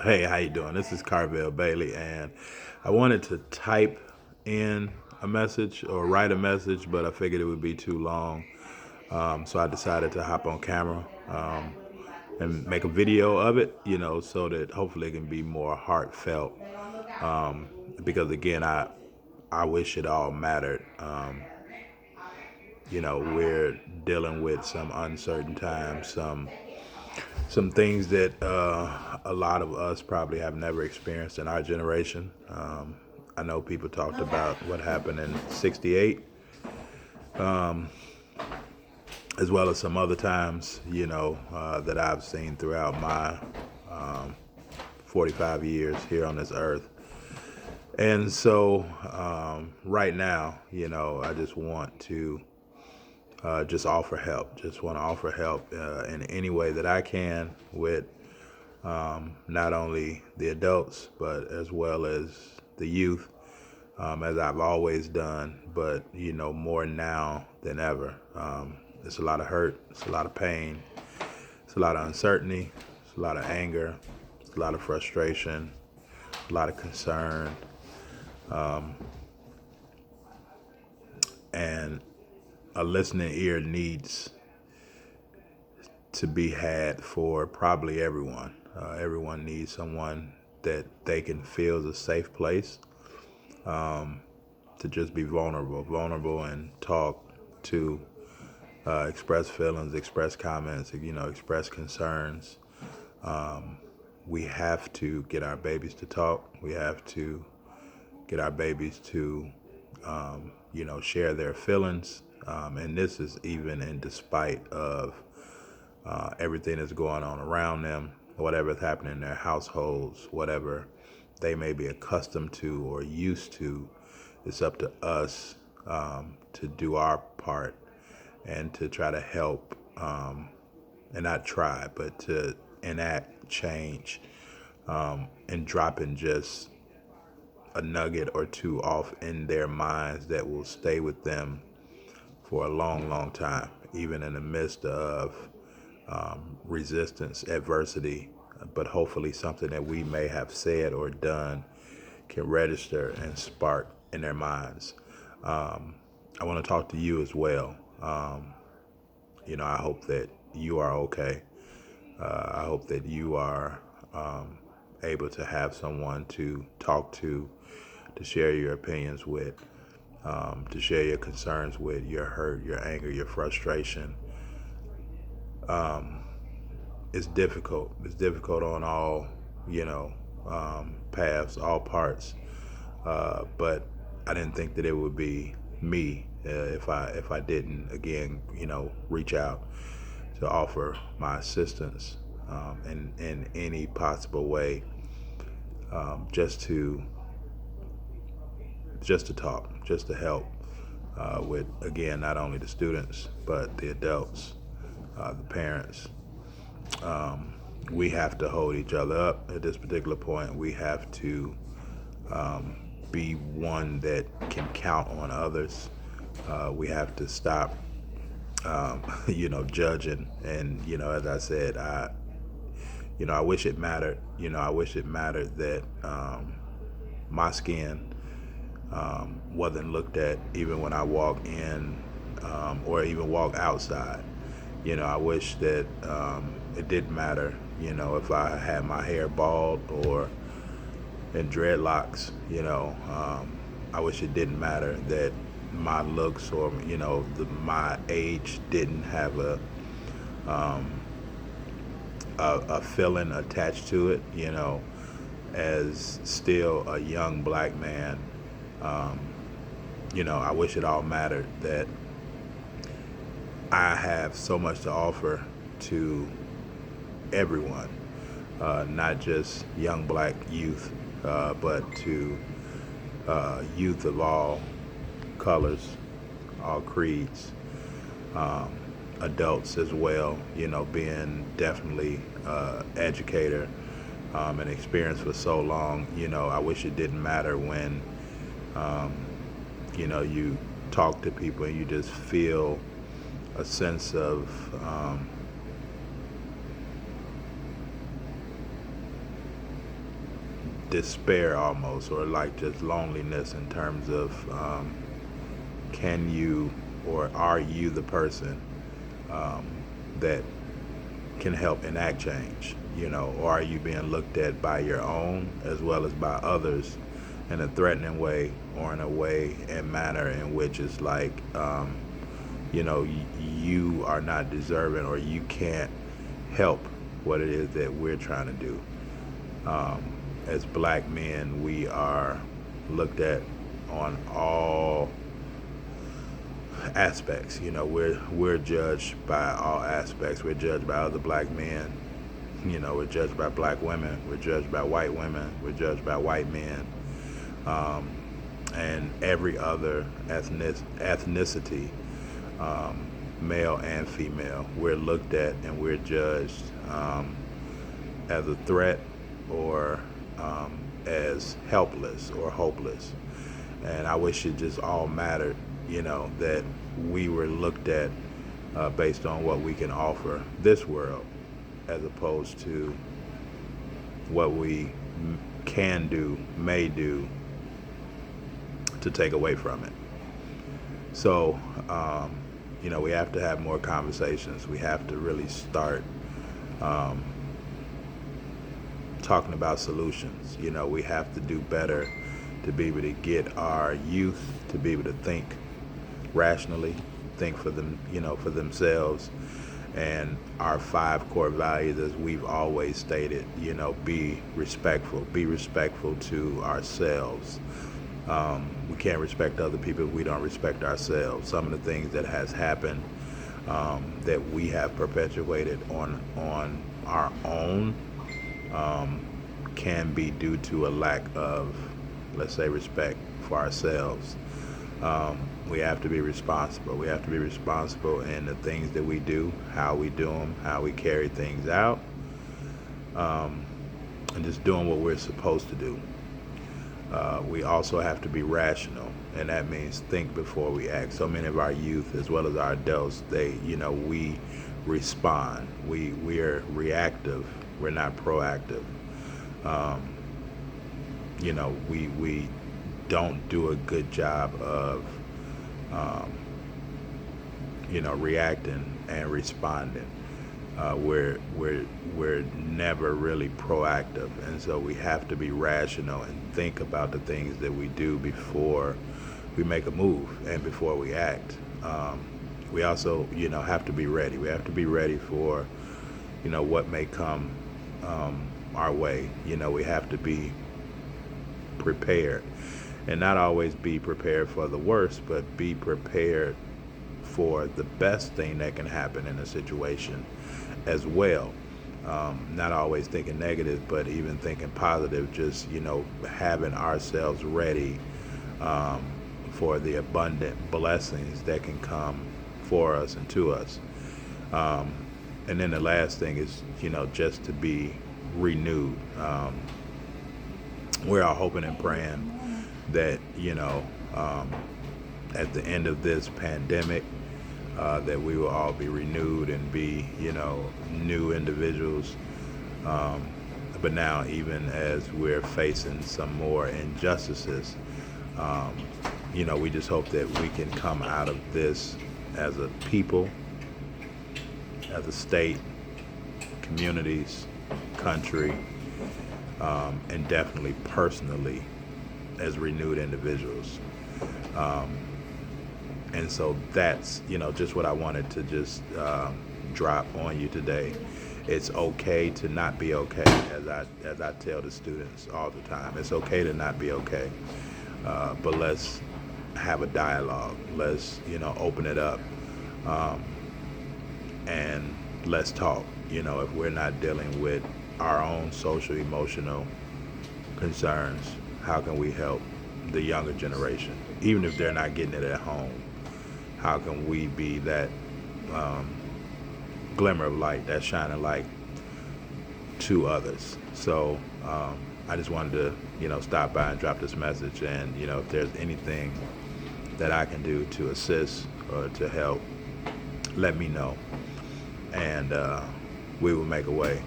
Hey, how you doing? This is Carvel Bailey, and I wanted to type in a message or write a message, but I figured it would be too long, so I decided to hop on camera and make a video of it, so that hopefully it can be more heartfelt. Because again, I wish it all mattered. We're dealing with some uncertain times, some things that a lot of us probably have never experienced in our generation. I know people talked about what happened in '68, as well as some other times, that I've seen throughout my 45 years here on this earth. And so, right now, I just want to just offer help. Just want to offer help in any way that I can with not only the adults, but as well as the youth, as I've always done, but more now than ever. It's a lot of hurt, it's a lot of pain, it's a lot of uncertainty, it's a lot of anger, it's a lot of frustration, a lot of concern, and a listening ear needs to be had for probably everyone. Everyone needs someone that they can feel is a safe place to just be vulnerable and talk to, express feelings, express comments, express concerns. We have to get our babies to talk. We have to get our babies to, share their feelings. And this is even in despite of everything that's going on around them, whatever's happening in their households, whatever they may be accustomed to or used to. It's up to us to do our part and to try to help, and not try, but to enact change, and dropping just a nugget or two off in their minds that will stay with them for a long, long time, even in the midst of resistance, adversity, but hopefully something that we may have said or done can register and spark in their minds. I want to talk to you as well. I hope that you are okay. I hope that you are able to have someone to talk to share your opinions with, to share your concerns with, your hurt, your anger, your frustration. It's difficult. It's difficult on all, paths, all parts. But I didn't think that it would be me if I didn't again, reach out to offer my assistance, in any possible way, just to talk, just to help, with again not only the students but the adults, the parents. We have to hold each other up at this particular point. We have to be one that can count on others. We have to stop, judging. And as I said, I wish it mattered. I wish it mattered that my skin wasn't looked at even when I walk in, or even walk outside. I wish that it didn't matter, if I had my hair bald or in dreadlocks. I wish it didn't matter that my looks or my age didn't have a feeling attached to it. As still a young black man, I wish it all mattered that I have so much to offer to everyone, not just young black youth, but to youth of all colors, all creeds, adults as well. Being definitely educator, and experience for so long. I wish it didn't matter when um, you talk to people and you just feel a sense of despair almost, or like just loneliness in terms of can you or are you the person that can help enact change, or are you being looked at by your own as well as by others in a threatening way, or in a way and manner in which it's like, you are not deserving, or you can't help what it is that we're trying to do. As black men, we are looked at on all aspects. We're judged by all aspects. We're judged by other black men. We're judged by black women. We're judged by white women. We're judged by white men, and every other ethnicity, male and female. We're looked at and we're judged as a threat, or as helpless or hopeless. And I wish it just all mattered, that we were looked at based on what we can offer this world, as opposed to what we can do, may do, to take away from it. So, we have to have more conversations. We have to really start talking about solutions. We have to do better to be able to get our youth to be able to think rationally, think for them, for themselves. And our 5 core values, as we've always stated, be respectful to ourselves. We can't respect other people if we don't respect ourselves. Some of the things that has happened that we have perpetuated on our own can be due to a lack of, let's say, respect for ourselves. We have to be responsible. We have to be responsible in the things that we do, how we do them, how we carry things out, and just doing what we're supposed to do. We also have to be rational, and that means think before we act. So many of our youth, as well as our adults, we respond. We are reactive. We're not proactive. We don't do a good job of, reacting and responding. We're never really proactive, and so we have to be rational and think about the things that we do before we make a move and before we act. We also, have to be ready. We have to be ready for, what may come our way. We have to be prepared, and not always be prepared for the worst, but be prepared for the best thing that can happen in a situation as well. Not always thinking negative, but even thinking positive, just, having ourselves ready for the abundant blessings that can come for us and to us. And then the last thing is, just to be renewed. We're all hoping and praying that, at the end of this pandemic, that we will all be renewed and be, new individuals. But now, even as we're facing some more injustices, we just hope that we can come out of this as a people, as a state, communities, country, and definitely personally as renewed individuals. And so that's, just what I wanted to just drop on you today. It's okay to not be okay, as I tell the students all the time. It's okay to not be okay, but let's have a dialogue. Let's, open it up, and let's talk. If we're not dealing with our own social, emotional concerns, how can we help the younger generation, even if they're not getting it at home? How can we be that glimmer of light, that shining light to others? So I just wanted to, stop by and drop this message. And, if there's anything that I can do to assist or to help, let me know. And we will make a way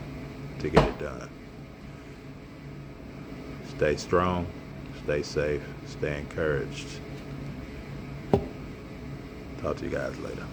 to get it done. Stay strong, stay safe, stay encouraged. Talk to you guys later.